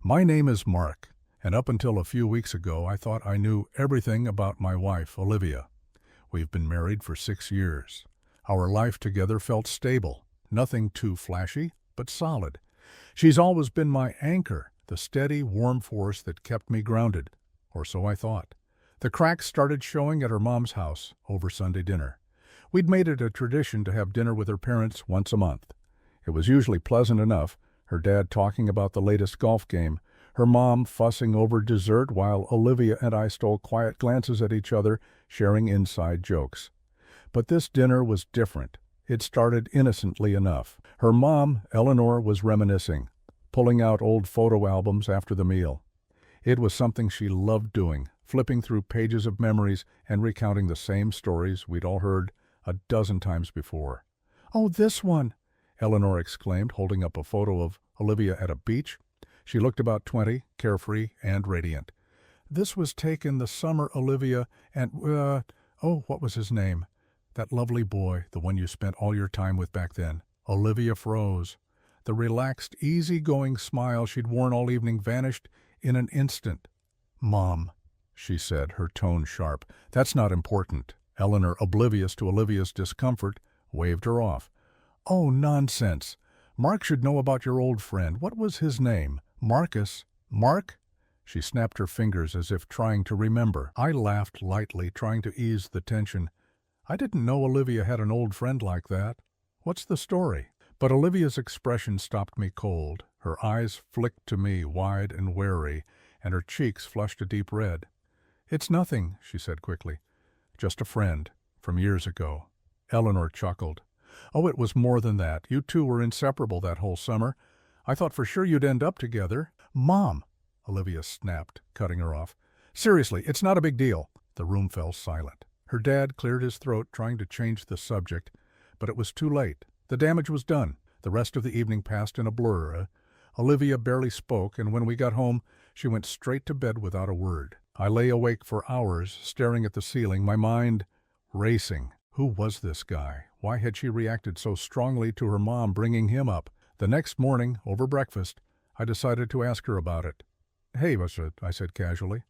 My name is Mark, and up until a few weeks ago I thought I knew everything about my wife, Olivia. We've been married for 6 years. Our life together felt stable, nothing too flashy, but solid. She's always been my anchor, the steady, warm force that kept me grounded, or so I thought. The cracks started showing at her mom's house over Sunday dinner. We'd made it a tradition to have dinner with her parents once a month. It was usually pleasant enough, her dad talking about the latest golf game, her mom fussing over dessert while Olivia and I stole quiet glances at each other, sharing inside jokes. But this dinner was different. It started innocently enough. Her mom, Eleanor, was reminiscing, pulling out old photo albums after the meal. It was something she loved doing, flipping through pages of memories and recounting the same stories we'd all heard a dozen times before. "Oh, this one!" Eleanor exclaimed, holding up a photo of Olivia at a beach. She looked about 20, carefree and radiant. "This was taken the summer Olivia and, what was his name? That lovely boy, the one you spent all your time with back then." Olivia froze. The relaxed, easy-going smile she'd worn all evening vanished in an instant. "Mom," she said, her tone sharp. "That's not important." Eleanor, oblivious to Olivia's discomfort, waved her off. "Oh, nonsense. Mark should know about your old friend. What was his name? Marcus. Mark?" She snapped her fingers as if trying to remember. I laughed lightly, trying to ease the tension. I didn't know Olivia had an old friend like that. What's the story? But Olivia's expression stopped me cold. Her eyes flicked to me, wide and wary, and her cheeks flushed a deep red. "It's nothing," she said quickly. "Just a friend, from years ago." Eleanor chuckled. "Oh, it was more than that. You two were inseparable that whole summer. I thought for sure you'd end up together." "Mom!" Olivia snapped, cutting her off. "Seriously, it's not a big deal." The room fell silent. Her dad cleared his throat, trying to change the subject, but it was too late. The damage was done. The rest of the evening passed in a blur. Olivia barely spoke, and when we got home, she went straight to bed without a word. I lay awake for hours, staring at the ceiling, my mind racing. Who was this guy? Why had she reacted so strongly to her mom bringing him up? The next morning, over breakfast, I decided to ask her about it. "Hey, I said casually.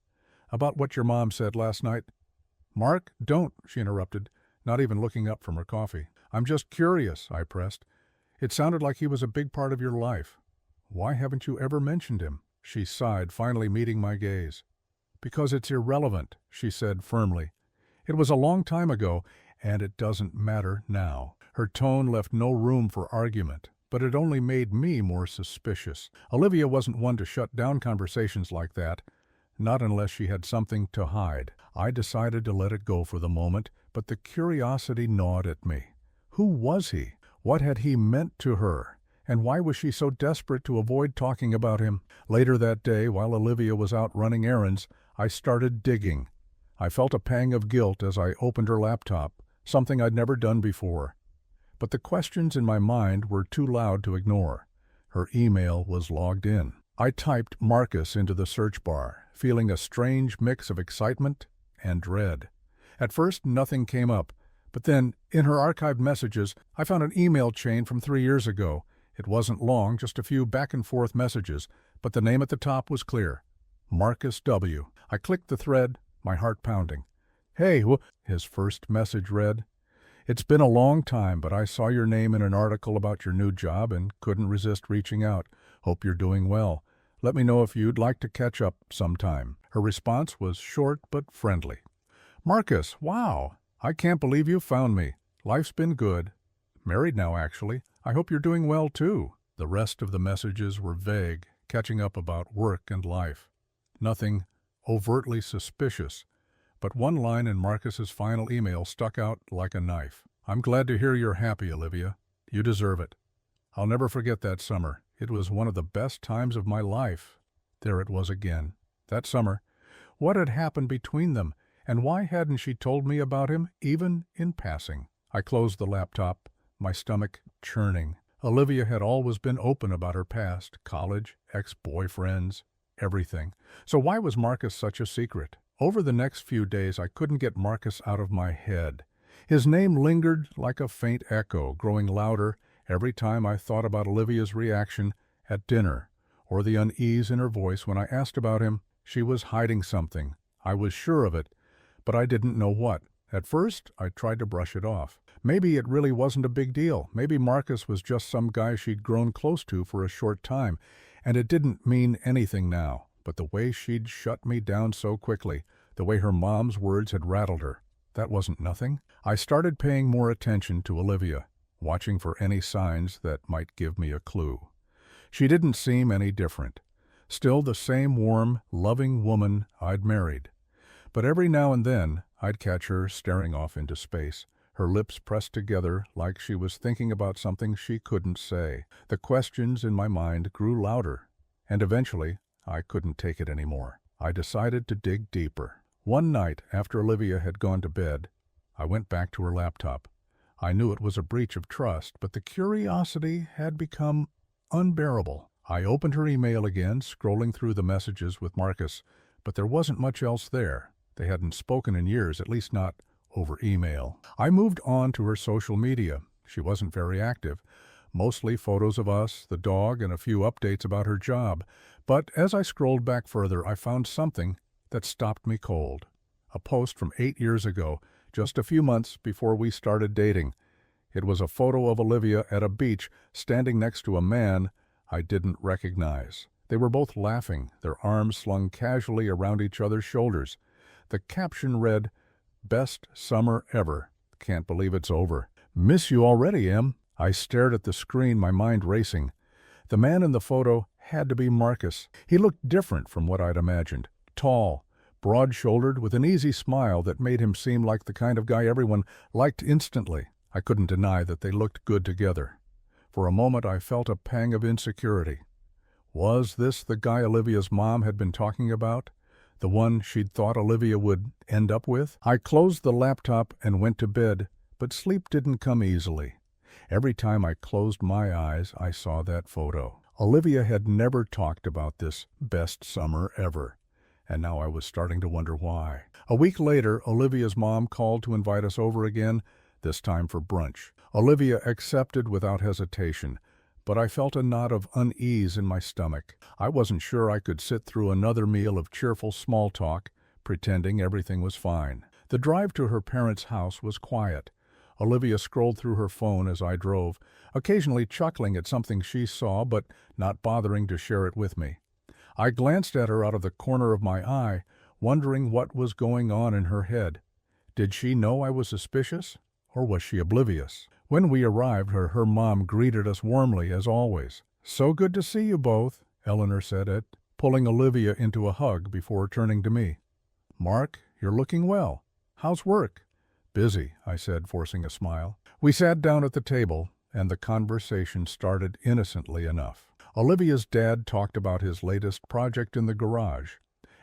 "About what your mom said last night." "Mark, don't," she interrupted, not even looking up from her coffee. "I'm just curious," I pressed. "It sounded like he was a big part of your life. Why haven't you ever mentioned him?" She sighed, finally meeting my gaze. "Because it's irrelevant," she said firmly. "It was a long time ago, and it doesn't matter now." Her tone left no room for argument, but it only made me more suspicious. Olivia wasn't one to shut down conversations like that, not unless she had something to hide. I decided to let it go for the moment, but the curiosity gnawed at me. Who was he? What had he meant to her? And why was she so desperate to avoid talking about him? Later that day, while Olivia was out running errands, I started digging. I felt a pang of guilt as I opened her laptop, something I'd never done before. But the questions in my mind were too loud to ignore. Her email was logged in. I typed Marcus into the search bar, feeling a strange mix of excitement and dread. At first, nothing came up, but then, in her archived messages, I found an email chain from 3 years ago. It wasn't long, just a few back-and-forth messages, but the name at the top was clear. Marcus W. I clicked the thread, my heart pounding. "Hey, his first message read, "It's been a long time, but I saw your name in an article about your new job and couldn't resist reaching out. Hope you're doing well. Let me know if you'd like to catch up sometime." Her response was short but friendly. "Marcus, wow! I can't believe you found me. Life's been good. Married now, actually. I hope you're doing well, too." The rest of the messages were vague, catching up about work and life. Nothing overtly suspicious, but one line in Marcus's final email stuck out like a knife. "I'm glad to hear you're happy, Olivia. You deserve it. I'll never forget that summer. It was one of the best times of my life." There it was again. That summer. What had happened between them, and why hadn't she told me about him, even in passing? I closed the laptop, my stomach churning. Olivia had always been open about her past, college, ex-boyfriends, everything. So why was Marcus such a secret? Over the next few days, I couldn't get Marcus out of my head. His name lingered like a faint echo, growing louder every time I thought about Olivia's reaction at dinner, or the unease in her voice when I asked about him. She was hiding something. I was sure of it, but I didn't know what. At first, I tried to brush it off. Maybe it really wasn't a big deal. Maybe Marcus was just some guy she'd grown close to for a short time, and it didn't mean anything now. But the way she'd shut me down so quickly, the way her mom's words had rattled her, that wasn't nothing. I started paying more attention to Olivia, watching for any signs that might give me a clue. She didn't seem any different. Still the same warm, loving woman I'd married. But every now and then, I'd catch her staring off into space, her lips pressed together like she was thinking about something she couldn't say. The questions in my mind grew louder, and eventually I couldn't take it anymore. I decided to dig deeper. One night, after Olivia had gone to bed, I went back to her laptop. I knew it was a breach of trust, but the curiosity had become unbearable. I opened her email again, scrolling through the messages with Marcus, but there wasn't much else there. They hadn't spoken in years, at least not over email. I moved on to her social media. She wasn't very active. Mostly photos of us, the dog, and a few updates about her job. But as I scrolled back further, I found something that stopped me cold. A post from 8 years ago, just a few months before we started dating. It was a photo of Olivia at a beach, standing next to a man I didn't recognize. They were both laughing, their arms slung casually around each other's shoulders. The caption read, "Best summer ever. Can't believe it's over. Miss you already, Em." I stared at the screen, my mind racing. The man in the photo had to be Marcus. He looked different from what I'd imagined. Tall, broad-shouldered, with an easy smile that made him seem like the kind of guy everyone liked instantly. I couldn't deny that they looked good together. For a moment I felt a pang of insecurity. Was this the guy Olivia's mom had been talking about? The one she'd thought Olivia would end up with? I closed the laptop and went to bed, but sleep didn't come easily. Every time I closed my eyes, I saw that photo. Olivia had never talked about this best summer ever, and now I was starting to wonder why. A week later, Olivia's mom called to invite us over again, this time for brunch. Olivia accepted without hesitation, but I felt a knot of unease in my stomach. I wasn't sure I could sit through another meal of cheerful small talk, pretending everything was fine. The drive to her parents' house was quiet. Olivia scrolled through her phone as I drove, occasionally chuckling at something she saw, but not bothering to share it with me. I glanced at her out of the corner of my eye, wondering what was going on in her head. Did she know I was suspicious, or was she oblivious? When we arrived, her mom greeted us warmly, as always. "So good to see you both," Eleanor said it, pulling Olivia into a hug before turning to me. "Mark, you're looking well. How's work?" "Busy," I said, forcing a smile. We sat down at the table, and the conversation started innocently enough. Olivia's dad talked about his latest project in the garage.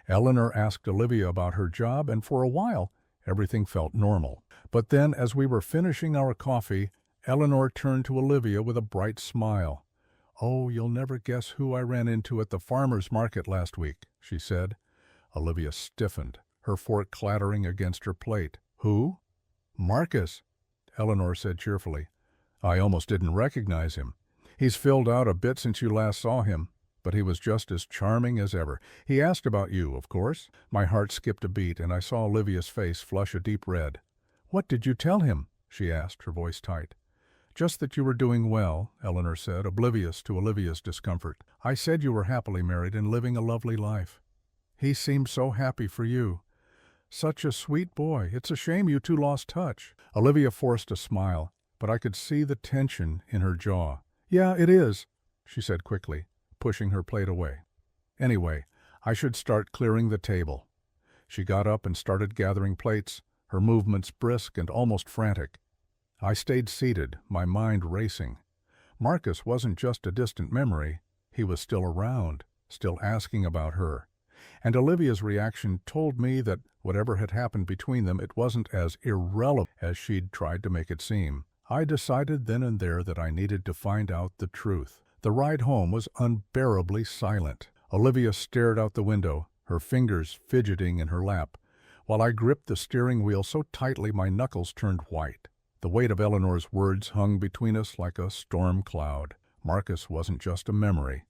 Eleanor asked Olivia about her job, and for a while, everything felt normal. But then, as we were finishing our coffee, Eleanor turned to Olivia with a bright smile. "Oh, you'll never guess who I ran into at the farmer's market last week," she said. Olivia stiffened, her fork clattering against her plate. "Who?" "Marcus," Eleanor said cheerfully. "I almost didn't recognize him. He's filled out a bit since you last saw him, but he was just as charming as ever. He asked about you, of course." My heart skipped a beat, and I saw Olivia's face flush a deep red. "What did you tell him?" she asked, her voice tight. "Just that you were doing well," Eleanor said, oblivious to Olivia's discomfort. "I said you were happily married and living a lovely life. He seemed so happy for you. Such a sweet boy. It's a shame you two lost touch." Olivia forced a smile, but I could see the tension in her jaw. "Yeah, it is," she said quickly, pushing her plate away. "Anyway, I should start clearing the table." She got up and started gathering plates, her movements brisk and almost frantic. I stayed seated, my mind racing. Marcus wasn't just a distant memory. He was still around, still asking about her. And Olivia's reaction told me that whatever had happened between them, it wasn't as irrelevant as she'd tried to make it seem. I decided then and there that I needed to find out the truth. The ride home was unbearably silent. Olivia stared out the window, her fingers fidgeting in her lap, while I gripped the steering wheel so tightly my knuckles turned white. The weight of Eleanor's words hung between us like a storm cloud. Marcus wasn't just a memory.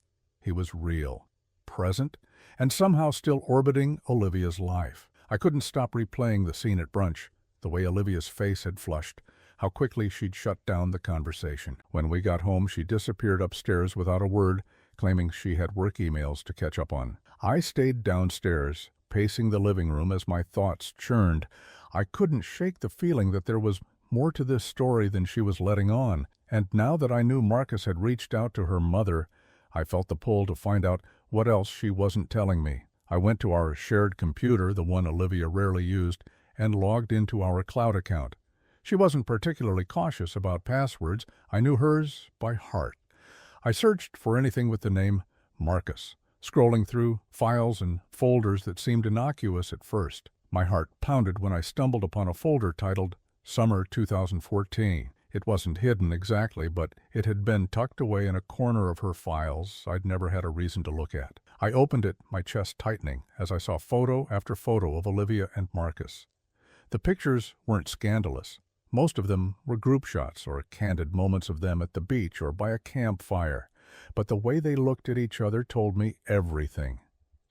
He was real, present, and somehow still orbiting Olivia's life. I couldn't stop replaying the scene at brunch, the way Olivia's face had flushed, how quickly she'd shut down the conversation. When we got home, she disappeared upstairs without a word, claiming she had work emails to catch up on. I stayed downstairs, pacing the living room as my thoughts churned. I couldn't shake the feeling that there was more to this story than she was letting on, and now that I knew Marcus had reached out to her mother, I felt the pull to find out what else she wasn't telling me. I went to our shared computer, the one Olivia rarely used, and logged into our cloud account. She wasn't particularly cautious about passwords. I knew hers by heart. I searched for anything with the name Marcus, scrolling through files and folders that seemed innocuous at first. My heart pounded when I stumbled upon a folder titled Summer 2014. It wasn't hidden exactly, but it had been tucked away in a corner of her files I'd never had a reason to look at. I opened it, my chest tightening, as I saw photo after photo of Olivia and Marcus. The pictures weren't scandalous. Most of them were group shots or candid moments of them at the beach or by a campfire. But the way they looked at each other told me everything.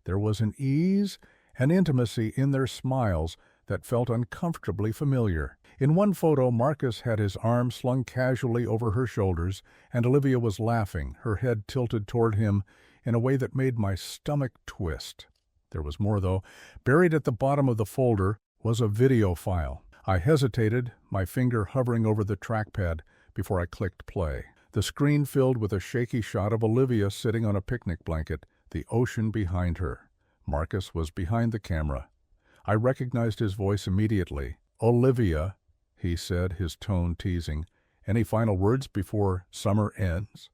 There was an ease and intimacy in their smiles that felt uncomfortably familiar. In one photo, Marcus had his arm slung casually over her shoulders, and Olivia was laughing, her head tilted toward him in a way that made my stomach twist. There was more, though. Buried at the bottom of the folder was a video file. I hesitated, my finger hovering over the trackpad, before I clicked play. The screen filled with a shaky shot of Olivia sitting on a picnic blanket, the ocean behind her. Marcus was behind the camera. I recognized his voice immediately. "Olivia," he said, his tone teasing. "Any final words before summer ends?"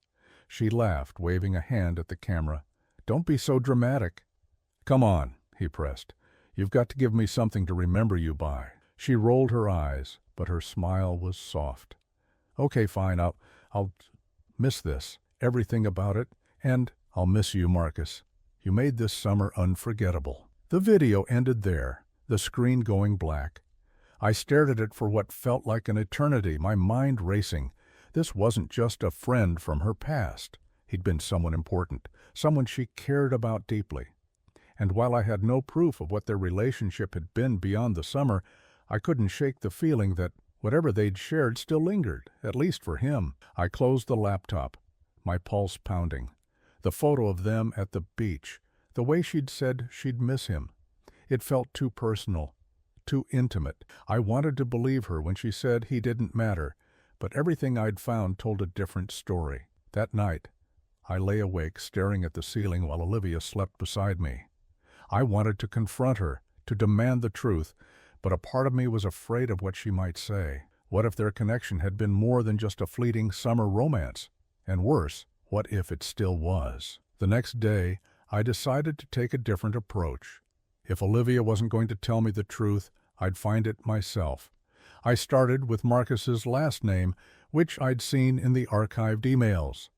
She laughed, waving a hand at the camera. "Don't be so dramatic." "Come on," he pressed. "You've got to give me something to remember you by." She rolled her eyes, but her smile was soft. "Okay, fine, I'll miss this, everything about it, and I'll miss you, Marcus. You made this summer unforgettable." The video ended there, the screen going black. I stared at it for what felt like an eternity, my mind racing. This wasn't just a friend from her past. He'd been someone important, someone she cared about deeply. And while I had no proof of what their relationship had been beyond the summer, I couldn't shake the feeling that whatever they'd shared still lingered, at least for him. I closed the laptop, my pulse pounding. The photo of them at the beach, the way she'd said she'd miss him. It felt too personal, too intimate. I wanted to believe her when she said he didn't matter, but everything I'd found told a different story. That night, I lay awake staring at the ceiling while Olivia slept beside me. I wanted to confront her, to demand the truth, but a part of me was afraid of what she might say. What if their connection had been more than just a fleeting summer romance? And worse, what if it still was? The next day, I decided to take a different approach. If Olivia wasn't going to tell me the truth, I'd find it myself. I started with Marcus's last name, which I'd seen in the archived emails.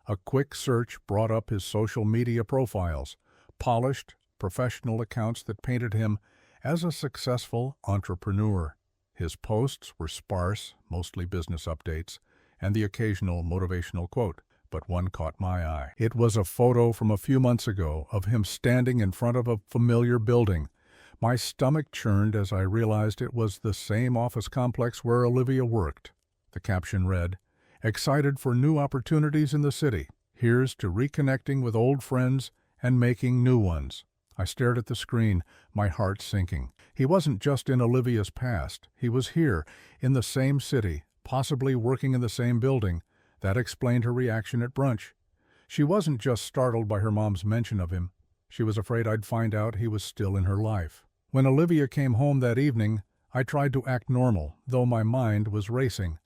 A quick search brought up his social media profiles, polished, professional accounts that painted him as a successful entrepreneur. His posts were sparse, mostly business updates, and the occasional motivational quote. But one caught my eye. It was a photo from a few months ago of him standing in front of a familiar building. My stomach churned as I realized it was the same office complex where Olivia worked. The caption read, "Excited for new opportunities in the city. Here's to reconnecting with old friends and making new ones." I stared at the screen, my heart sinking. He wasn't just in Olivia's past. He was here, in the same city, possibly working in the same building. That explained her reaction at brunch. She wasn't just startled by her mom's mention of him. She was afraid I'd find out he was still in her life. When Olivia came home that evening, I tried to act normal, though my mind was racing.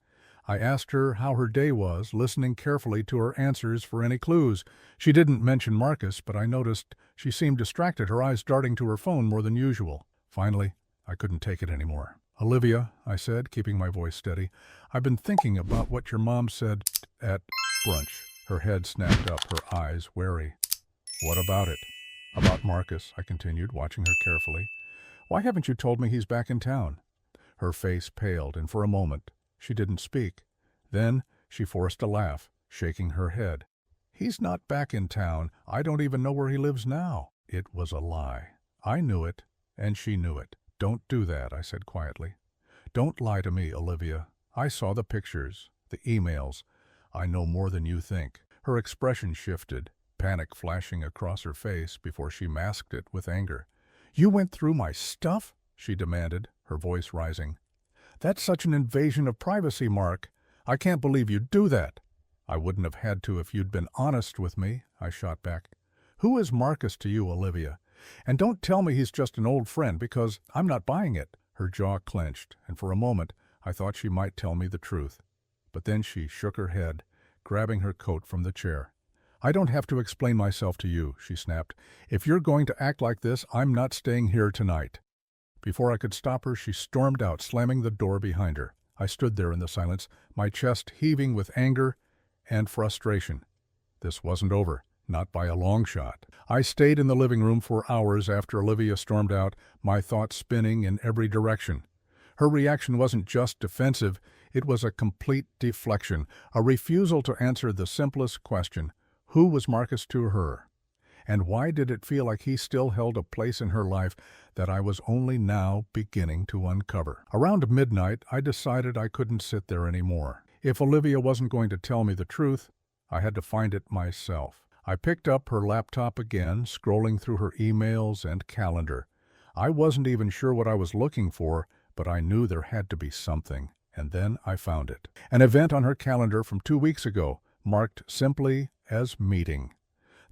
I asked her how her day was, listening carefully to her answers for any clues. She didn't mention Marcus, but I noticed she seemed distracted, her eyes darting to her phone more than usual. Finally, I couldn't take it anymore. "Olivia," I said, keeping my voice steady, "I've been thinking about what your mom said at brunch." Her head snapped up, her eyes wary. "What about it?" "About Marcus," I continued, watching her carefully. "Why haven't you told me he's back in town?" Her face paled, and for a moment she didn't speak. Then she forced a laugh, shaking her head. He's not back in town. I don't even know where he lives now. It was a lie. I knew it, and she knew it. Don't do that, I said quietly. Don't lie to me, Olivia. I saw the pictures, the emails. I know more than you think. Her expression shifted, panic flashing across her face before she masked it with anger. You went through my stuff? She demanded, her voice rising. That's such an invasion of privacy, Mark. I can't believe you'd do that. I wouldn't have had to if you'd been honest with me, I shot back. Who is Marcus to you, Olivia? And don't tell me he's just an old friend, because I'm not buying it. Her jaw clenched, and for a moment I thought she might tell me the truth. But then she shook her head, grabbing her coat from the chair. I don't have to explain myself to you, she snapped. If you're going to act like this, I'm not staying here tonight. Before I could stop her, she stormed out, slamming the door behind her. I stood there in the silence, my chest heaving with anger and frustration. This wasn't over, not by a long shot. I stayed in the living room for hours after Olivia stormed out, my thoughts spinning in every direction. Her reaction wasn't just defensive, it was a complete deflection, a refusal to answer the simplest question. Who was Marcus to her? And why did it feel like he still held a place in her life that I was only now beginning to uncover? Around midnight, I decided I couldn't sit there anymore. If Olivia wasn't going to tell me the truth, I had to find it myself. I picked up her laptop again, scrolling through her emails and calendar. I wasn't even sure what I was looking for, but I knew there had to be something, and then I found it. An event on her calendar from 2 weeks ago, marked simply as meeting.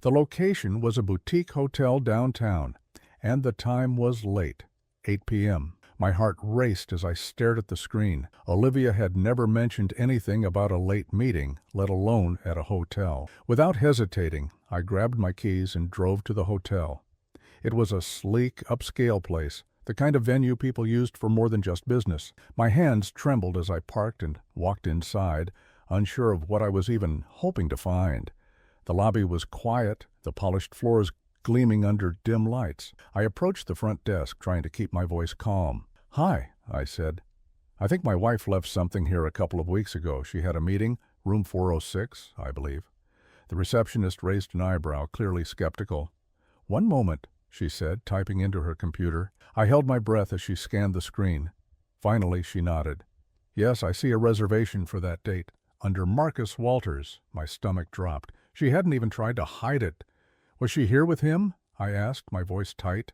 The location was a boutique hotel downtown, and the time was late, 8 p.m. My heart raced as I stared at the screen. Olivia had never mentioned anything about a late meeting, let alone at a hotel. Without hesitating, I grabbed my keys and drove to the hotel. It was a sleek, upscale place, the kind of venue people used for more than just business. My hands trembled as I parked and walked inside, unsure of what I was even hoping to find. The lobby was quiet, the polished floors gleaming under dim lights. I approached the front desk, trying to keep my voice calm. "Hi," I said. "I think my wife left something here a couple of weeks ago. She had a meeting, room 406, I believe." The receptionist raised an eyebrow, clearly skeptical. "One moment," she said, typing into her computer. I held my breath as she scanned the screen. Finally, she nodded. "Yes, I see a reservation for that date. Under Marcus Walters." My stomach dropped. She hadn't even tried to hide it. "Was she here with him?" I asked, my voice tight.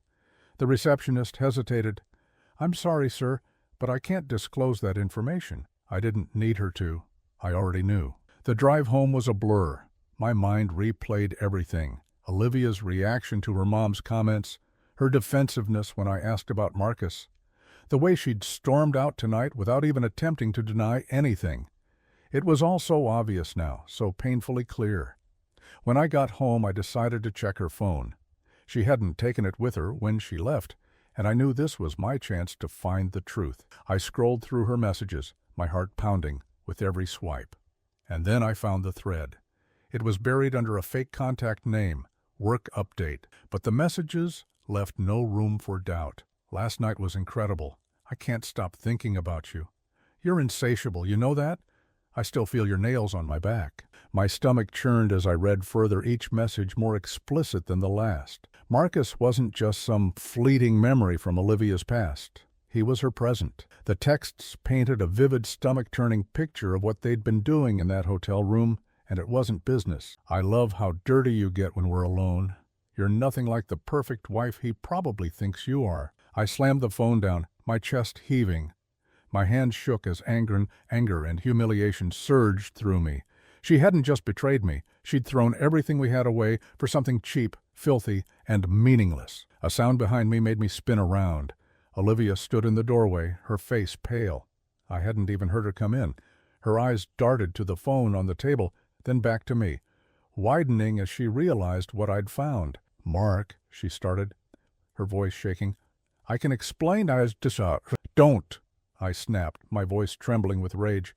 The receptionist hesitated. "I'm sorry, sir, but I can't disclose that information." I didn't need her to. I already knew. The drive home was a blur. My mind replayed everything. Olivia's reaction to her mom's comments, her defensiveness when I asked about Marcus, the way she'd stormed out tonight without even attempting to deny anything. It was all so obvious now, so painfully clear. When I got home, I decided to check her phone. She hadn't taken it with her when she left, and I knew this was my chance to find the truth. I scrolled through her messages, my heart pounding with every swipe. And then I found the thread. It was buried under a fake contact name, Work Update, but the messages left no room for doubt. "Last night was incredible. I can't stop thinking about you. You're insatiable, you know that? I still feel your nails on my back." My stomach churned as I read further, each message more explicit than the last. Marcus wasn't just some fleeting memory from Olivia's past. He was her present. The texts painted a vivid, stomach-turning picture of what they'd been doing in that hotel room, and it wasn't business. "I love how dirty you get when we're alone. You're nothing like the perfect wife he probably thinks you are." I slammed the phone down, my chest heaving. My hands shook as anger and humiliation surged through me. She hadn't just betrayed me. She'd thrown everything we had away for something cheap, filthy, and meaningless. A sound behind me made me spin around. Olivia stood in the doorway, her face pale. I hadn't even heard her come in. Her eyes darted to the phone on the table, then back to me, widening as she realized what I'd found. "Mark," she started, her voice shaking. "I can explain as to Don't," I snapped, my voice trembling with rage.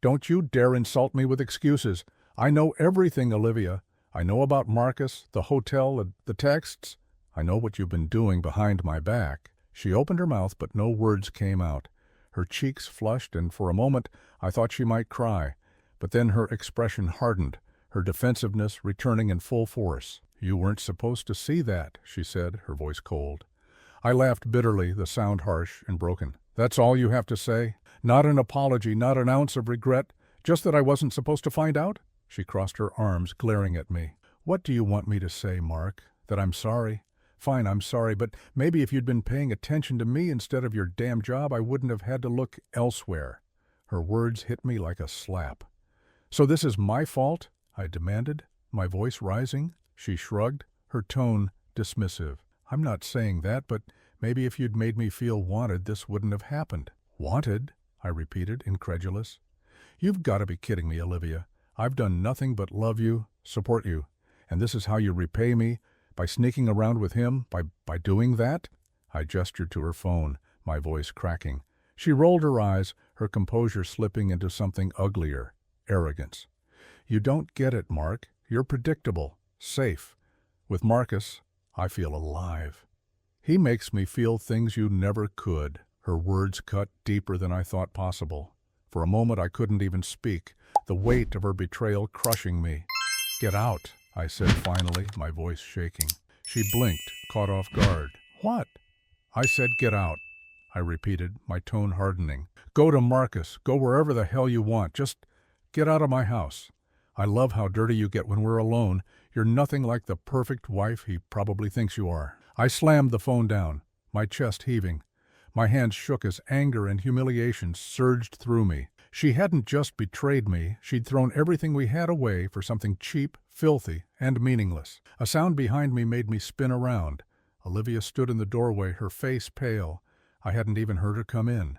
"Don't you dare insult me with excuses. I know everything, Olivia. I know about Marcus, the hotel, the texts. I know what you've been doing behind my back." She opened her mouth, but no words came out. Her cheeks flushed, and for a moment I thought she might cry. But then her expression hardened. her defensiveness returning in full force. "You weren't supposed to see that," she said, her voice cold. I laughed bitterly, the sound harsh and broken. "That's all you have to say? Not an apology, not an ounce of regret, just that I wasn't supposed to find out?" She crossed her arms, glaring at me. "What do you want me to say, Mark? That I'm sorry? Fine, I'm sorry, but maybe if you'd been paying attention to me instead of your damn job, I wouldn't have had to look elsewhere." Her words hit me like a slap. "So this is my fault?" I demanded, my voice rising. She shrugged, her tone dismissive. "I'm not saying that, but maybe if you'd made me feel wanted, this wouldn't have happened." "Wanted?" I repeated, incredulous. "You've got to be kidding me, Olivia. I've done nothing but love you, support you, and this is how you repay me? By sneaking around with him? By doing that?" I gestured to her phone, my voice cracking. She rolled her eyes, her composure slipping into something uglier, arrogance. "You don't get it, Mark. You're predictable, safe. With Marcus, I feel alive. He makes me feel things you never could." Her words cut deeper than I thought possible. For a moment I couldn't even speak, the weight of her betrayal crushing me. "Get out," I said finally, my voice shaking. She blinked, caught off guard. "What?" "I said get out," I repeated, my tone hardening. "Go to Marcus, go wherever the hell you want, just get out of my house. I love how dirty you get when we're alone. You're nothing like the perfect wife he probably thinks you are." I slammed the phone down, my chest heaving. My hands shook as anger and humiliation surged through me. She hadn't just betrayed me, she'd thrown everything we had away for something cheap, filthy, and meaningless. A sound behind me made me spin around. Olivia stood in the doorway, her face pale. I hadn't even heard her come in.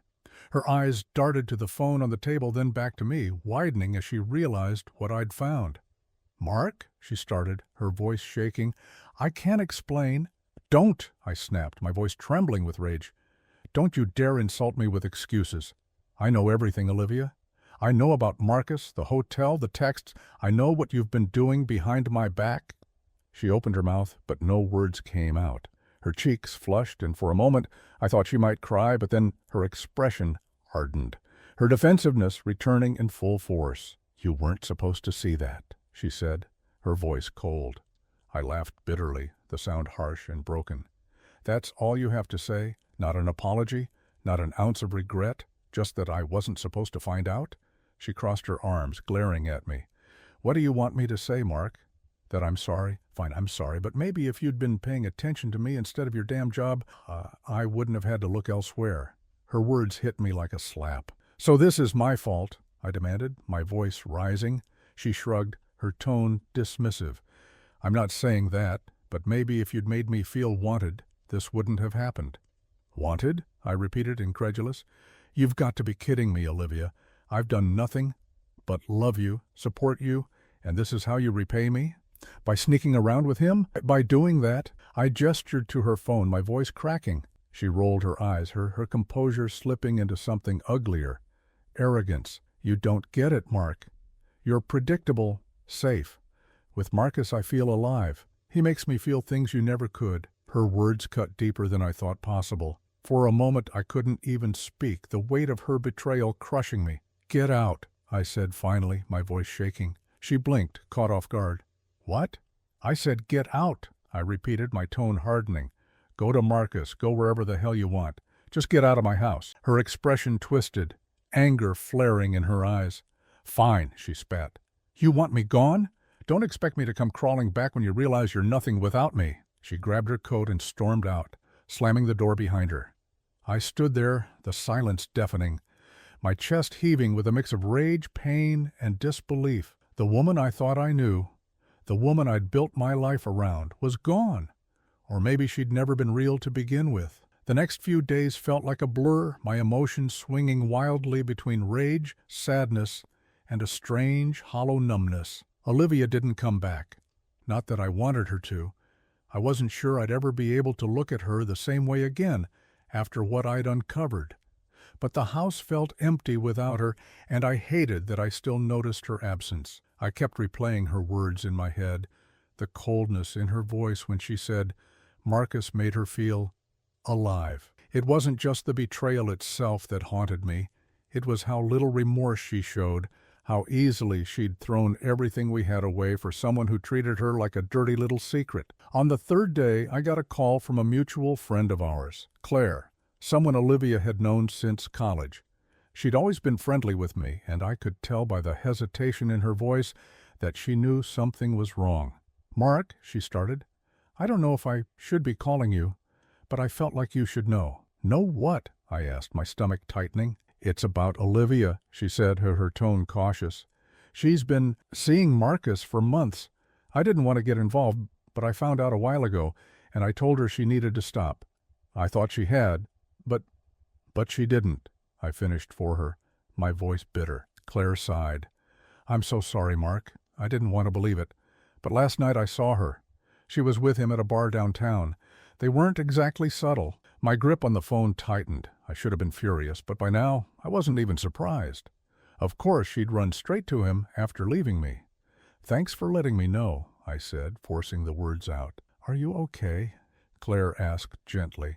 Her eyes darted to the phone on the table, then back to me, widening as she realized what I'd found. "Mark?" she started, her voice shaking. "I can't explain." "Don't!" I snapped, my voice trembling with rage. "Don't you dare insult me with excuses. I know everything, Olivia. I know about Marcus, the hotel, the texts. I know what you've been doing behind my back." She opened her mouth, but no words came out. Her cheeks flushed, and for a moment I thought she might cry, but then her expression hardened, her defensiveness returning in full force. "You weren't supposed to see that," she said, her voice cold. I laughed bitterly, the sound harsh and broken. "That's all you have to say? Not an apology? Not an ounce of regret? Just that I wasn't supposed to find out?" She crossed her arms, glaring at me. "What do you want me to say, Mark? That I'm sorry? Fine, I'm sorry, but maybe if you'd been paying attention to me instead of your damn job, I wouldn't have had to look elsewhere." Her words hit me like a slap. "So this is my fault?" I demanded, my voice rising. She shrugged, her tone dismissive. "I'm not saying that, but maybe if you'd made me feel wanted, this wouldn't have happened." "Wanted?" I repeated, incredulous. "You've got to be kidding me, Olivia. I've done nothing but love you, support you, and this is how you repay me? By sneaking around with him? By doing that?" I gestured to her phone, my voice cracking. She rolled her eyes, her composure slipping into something uglier. Arrogance. "You don't get it, Mark. You're predictable, safe. With Marcus I feel alive. He makes me feel things you never could." Her words cut deeper than I thought possible. For a moment I couldn't even speak, the weight of her betrayal crushing me. "Get out," I said finally, my voice shaking. She blinked, caught off guard. "What?" "I said get out," I repeated, my tone hardening. "Go to Marcus, go wherever the hell you want. Just get out of my house." Her expression twisted, anger flaring in her eyes. "Fine," she spat. "You want me gone? Don't expect me to come crawling back when you realize you're nothing without me." She grabbed her coat and stormed out, slamming the door behind her. I stood there, the silence deafening, my chest heaving with a mix of rage, pain, and disbelief. The woman I thought I knew, the woman I'd built my life around, was gone. Or maybe she'd never been real to begin with. The next few days felt like a blur, my emotions swinging wildly between rage, sadness, and a strange, hollow numbness. Olivia didn't come back. Not that I wanted her to. I wasn't sure I'd ever be able to look at her the same way again after what I'd uncovered. But the house felt empty without her, and I hated that I still noticed her absence. I kept replaying her words in my head, the coldness in her voice when she said Marcus made her feel alive. It wasn't just the betrayal itself that haunted me. It was how little remorse she showed, how easily she'd thrown everything we had away for someone who treated her like a dirty little secret. On the third day, I got a call from a mutual friend of ours, Claire, someone Olivia had known since college. She'd always been friendly with me, and I could tell by the hesitation in her voice that she knew something was wrong. "Mark," she started, "I don't know if I should be calling you, but I felt like you should know." "Know what?" I asked, my stomach tightening. "It's about Olivia," she said, her tone cautious. "She's been seeing Marcus for months. I didn't want to get involved, but I found out a while ago, and I told her she needed to stop. I thought she had, but she didn't," I finished for her, my voice bitter. Claire sighed. "I'm so sorry, Mark. I didn't want to believe it, but last night I saw her. She was with him at a bar downtown. They weren't exactly subtle." My grip on the phone tightened. I should have been furious, but by now I wasn't even surprised. Of course she'd run straight to him after leaving me. "Thanks for letting me know," I said, forcing the words out. "Are you okay?" Claire asked gently.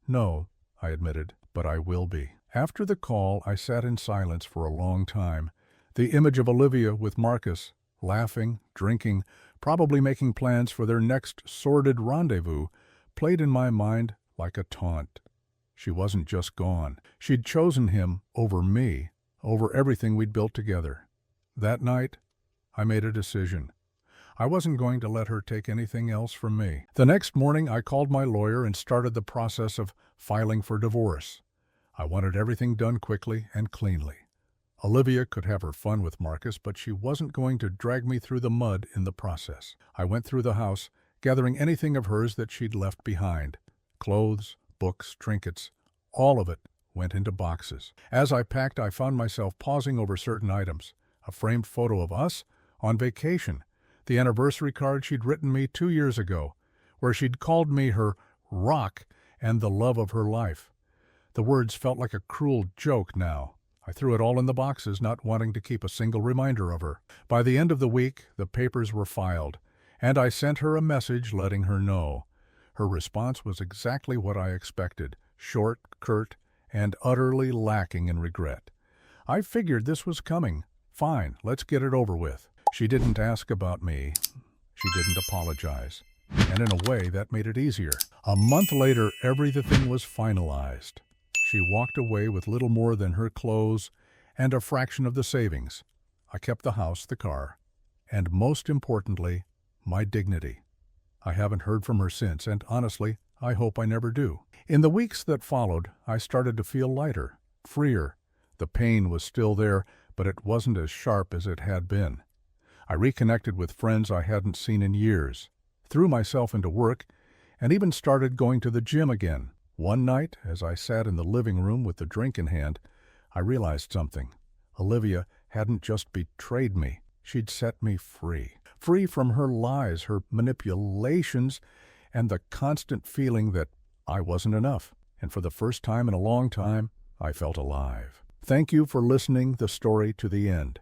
"No," I admitted, "but I will be." After the call, I sat in silence for a long time. The image of Olivia with Marcus, laughing, drinking, probably making plans for their next sordid rendezvous, played in my mind like a taunt. She wasn't just gone. She'd chosen him over me, over everything we'd built together. That night, I made a decision. I wasn't going to let her take anything else from me. The next morning, I called my lawyer and started the process of filing for divorce. I wanted everything done quickly and cleanly. Olivia could have her fun with Marcus, but she wasn't going to drag me through the mud in the process. I went through the house, gathering anything of hers that she'd left behind. Clothes, books, trinkets, all of it went into boxes. As I packed, I found myself pausing over certain items. A framed photo of us on vacation, the anniversary card she'd written me 2 years ago, where she'd called me her rock and the love of her life. The words felt like a cruel joke now. I threw it all in the boxes, not wanting to keep a single reminder of her. By the end of the week, the papers were filed, and I sent her a message letting her know. Her response was exactly what I expected, short, curt, and utterly lacking in regret. I figured this was coming. Fine, let's get it over with. She didn't ask about me. She didn't apologize. And in a way, that made it easier. A month later, everything was finalized. She walked away with little more than her clothes and a fraction of the savings. I kept the house, the car, and most importantly, my dignity. I haven't heard from her since, and honestly, I hope I never do. In the weeks that followed, I started to feel lighter, freer. The pain was still there, but it wasn't as sharp as it had been. I reconnected with friends I hadn't seen in years, threw myself into work, and even started going to the gym again. One night, as I sat in the living room with the drink in hand, I realized something. Olivia hadn't just betrayed me. She'd set me free. Free from her lies, her manipulations, and the constant feeling that I wasn't enough. And for the first time in a long time, I felt alive. Thank you for listening the story to the end.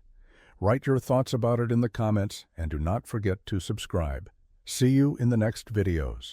Write your thoughts about it in the comments, and do not forget to subscribe. See you in the next videos.